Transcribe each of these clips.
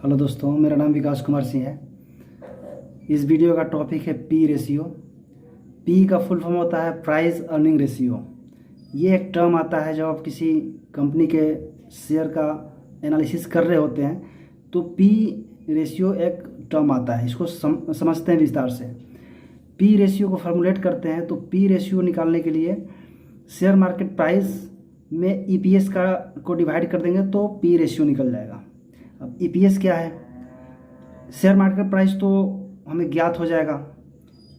Hello दोस्तों, मेरा नाम विकास कुमार सिंह है। इस वीडियो का टॉपिक है पी रेशियो। पी का फुल फॉर्म होता है प्राइस अर्निंग रेशियो। ये एक टर्म आता है जब आप किसी कंपनी के शेयर का एनालिसिस कर रहे होते हैं तो पी रेशियो एक टर्म आता है। इसको समझते हैं विस्तार से। पी रेशियो को फॉर्मुलेट करते हैं तो पी रेशियो निकालने के लिए शेयर मार्केट प्राइस में ईपीएस को डिवाइड कर देंगे तो पी रेशियो निकल जाएगा। अब ईपीएस क्या है? शेयर मार्केट प्राइस तो हमें ज्ञात हो जाएगा।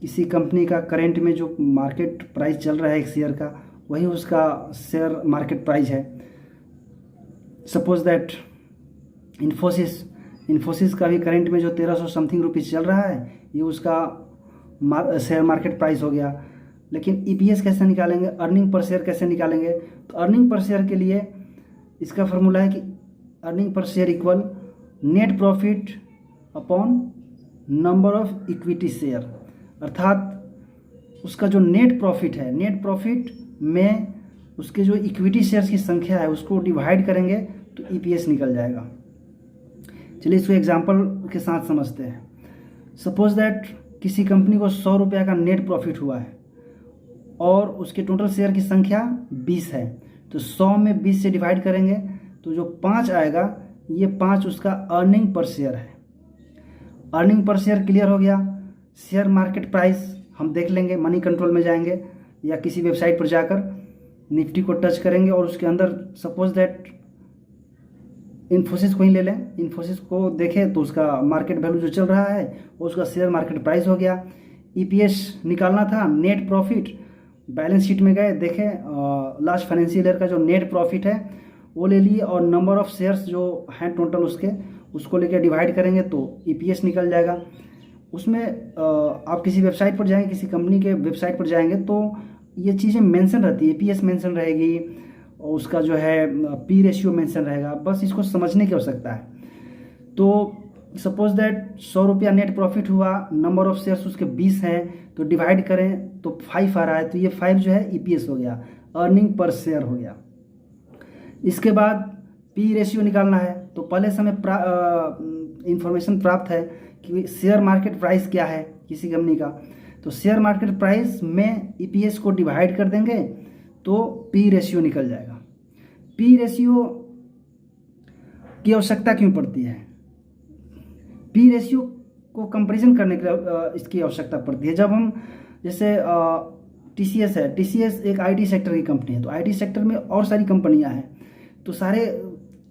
किसी कंपनी का करेंट में जो मार्केट प्राइस चल रहा है एक शेयर का, वही उसका शेयर मार्केट प्राइस है। सपोज दैट इन्फोसिस का भी करेंट में जो 1300 समथिंग रुपीज़ चल रहा है, ये उसका शेयर मार्केट प्राइस हो गया। लेकिन ईपीएस कैसे निकालेंगे, अर्निंग पर शेयर कैसे निकालेंगे? तो अर्निंग पर शेयर के लिए इसका फॉर्मूला है कि earning per share equal net profit upon number of equity share. अर्थात उसका जो नेट प्रॉफिट है, नेट प्रॉफिट में उसके जो इक्विटी शेयर्स की संख्या है उसको डिवाइड करेंगे तो ईपीएस निकल जाएगा। चलिए इसको एग्जांपल के साथ समझते हैं। सपोज दैट किसी कंपनी को 100 रुपये का नेट प्रॉफिट हुआ है और उसके टोटल शेयर की संख्या 20 है, तो 100 में 20 से डिवाइड करेंगे तो जो 5 आएगा, ये 5 उसका अर्निंग पर शेयर है। अर्निंग पर शेयर क्लियर हो गया। शेयर मार्केट प्राइस हम देख लेंगे, मनी कंट्रोल में जाएंगे या किसी वेबसाइट पर जाकर निफ्टी को टच करेंगे और उसके अंदर सपोज दैट इन्फोसिस को ही ले लें। इन्फोसिस को देखें तो उसका मार्केट वैल्यू जो चल रहा है वो उसका शेयर मार्केट प्राइस हो गया। ईपीएस निकालना था, नेट प्रॉफिट। बैलेंस शीट में गए, देखें लास्ट फाइनेंशियल ईयर का जो नेट प्रॉफिट है वो ले लिए और नंबर ऑफ शेयर्स जो हैं टोटल उसको लेकर डिवाइड करेंगे तो ईपीएस निकल जाएगा। उसमें आप किसी वेबसाइट पर जाएंगे, किसी कंपनी के वेबसाइट पर जाएंगे तो ये चीज़ें मेंशन रहती है। ईपीएस मेंशन रहेगी और उसका जो है पी रेशियो मेंशन रहेगा। बस इसको समझने की आवश्यकता है। तो सपोज दैट 100 रुपया नेट प्रॉफिट हुआ, नंबर ऑफ शेयर्स उसके 20 हैं, तो डिवाइड करें तो 5 आ रहा है, तो ये 5 जो है ईपीएस हो गया, अर्निंग पर शेयर हो गया। इसके बाद पी रेशियो निकालना है तो पहले से हमें इंफॉर्मेशन प्राप्त है कि शेयर मार्केट प्राइस क्या है किसी कंपनी का। तो शेयर मार्केट प्राइस में ईपीएस को डिवाइड कर देंगे तो पी रेशियो निकल जाएगा। पी रेशियो की आवश्यकता क्यों पड़ती है? पी रेशियो को कंपैरिजन करने के लिए इसकी आवश्यकता पड़ती है। जब हम जैसे टीसीएस है, टीसीएस एक आईटी सेक्टर की कंपनी है, तो आईटी सेक्टर में और सारी कंपनियां हैं, तो सारे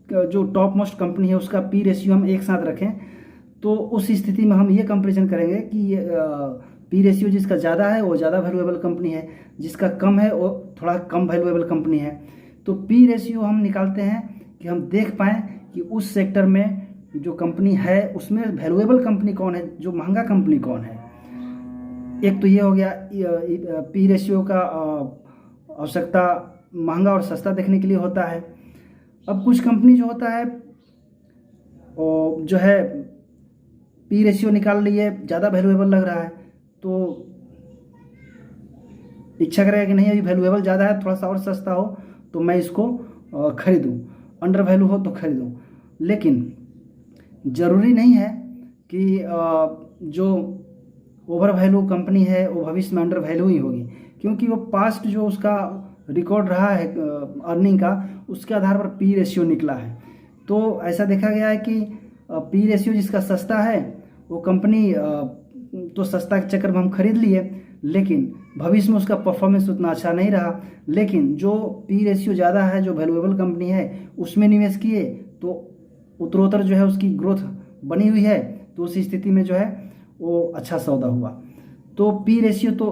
जो टॉप मोस्ट कंपनी है उसका पी रेशियो हम एक साथ रखें तो उस स्थिति में हम ये कंपैरिजन करेंगे कि पी रेशियो जिसका ज़्यादा है वो ज़्यादा वैल्यूएबल कंपनी है, जिसका कम है वो थोड़ा कम वैल्यूएबल कंपनी है। तो पी रेशियो हम निकालते हैं कि हम देख पाएँ कि उस सेक्टर में जो कंपनी है उसमें वैल्यूएबल कंपनी कौन है, जो महंगा कंपनी कौन है। एक तो ये हो गया पी रेशियो का आवश्यकता महंगा और सस्ता देखने के लिए होता है। अब कुछ कंपनी जो होता है और जो है पी रेशियो निकाल लिए, ज़्यादा वैल्यूएबल लग रहा है तो इच्छा करेगा कि नहीं अभी वैल्यूएबल ज़्यादा है, थोड़ा सा और सस्ता हो तो मैं इसको खरीदूँ, अंडर वैल्यू हो तो खरीदूँ। लेकिन ज़रूरी नहीं है कि जो ओवर वैल्यू कंपनी है वो भविष्य में अंडर वैल्यू ही होगी, क्योंकि वो पास्ट जो उसका रिकॉर्ड रहा है अर्निंग का, उसके आधार पर पी रेशियो निकला है। तो ऐसा देखा गया है कि पी रेशियो जिसका सस्ता है वो कंपनी तो सस्ता के चक्कर में हम खरीद लिए, लेकिन भविष्य में उसका परफॉर्मेंस उतना अच्छा नहीं रहा। लेकिन जो पी रेशियो ज़्यादा है, जो वैल्यूएबल कंपनी है, उसमें निवेश किए तो उत्तरोत्तर जो है उसकी ग्रोथ बनी हुई है, तो उस स्थिति में जो है वो अच्छा सौदा हुआ। तो पी रेशियो तो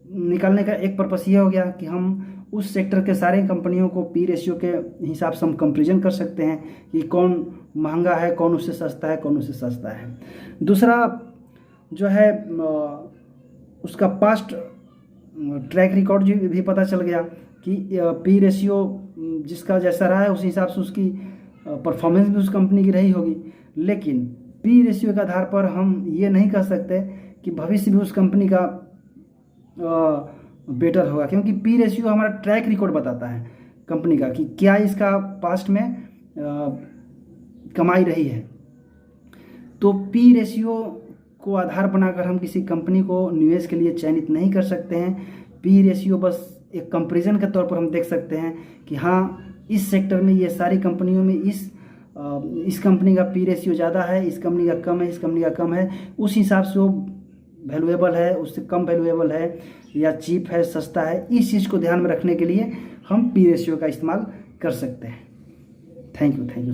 निकालने का एक पर्पस ये हो गया कि हम उस सेक्टर के सारे कंपनियों को पी रेशियो के हिसाब से हम कंपैरिजन कर सकते हैं कि कौन महंगा है, कौन उससे सस्ता है, कौन उससे सस्ता है। दूसरा जो है उसका पास्ट ट्रैक रिकॉर्ड भी पता चल गया कि पी रेशियो जिसका जैसा रहा है उस हिसाब से उसकी परफॉर्मेंस भी उस कंपनी की रही होगी। लेकिन पी रेशियो के आधार पर हम ये नहीं कह सकते कि भविष्य भी उस कंपनी का बेटर होगा, क्योंकि पी रेशियो हमारा ट्रैक रिकॉर्ड बताता है कंपनी का कि क्या इसका पास्ट में कमाई रही है। तो पी रेशियो को आधार बनाकर हम किसी कंपनी को निवेश के लिए चयनित नहीं कर सकते हैं। पी रेशियो बस एक कंपैरिजन के तौर पर हम देख सकते हैं कि हाँ, इस सेक्टर में ये सारी कंपनियों में इस कंपनी का पी रेशियो ज़्यादा है, इस कंपनी का कम है, इस कंपनी का कम है, उस हिसाब से वो वैल्यूएबल है, उससे कम वैल्यूएबल है, या चीप है, सस्ता है। इस चीज़ को ध्यान में रखने के लिए हम पी रेशियो का इस्तेमाल कर सकते हैं। Thank you.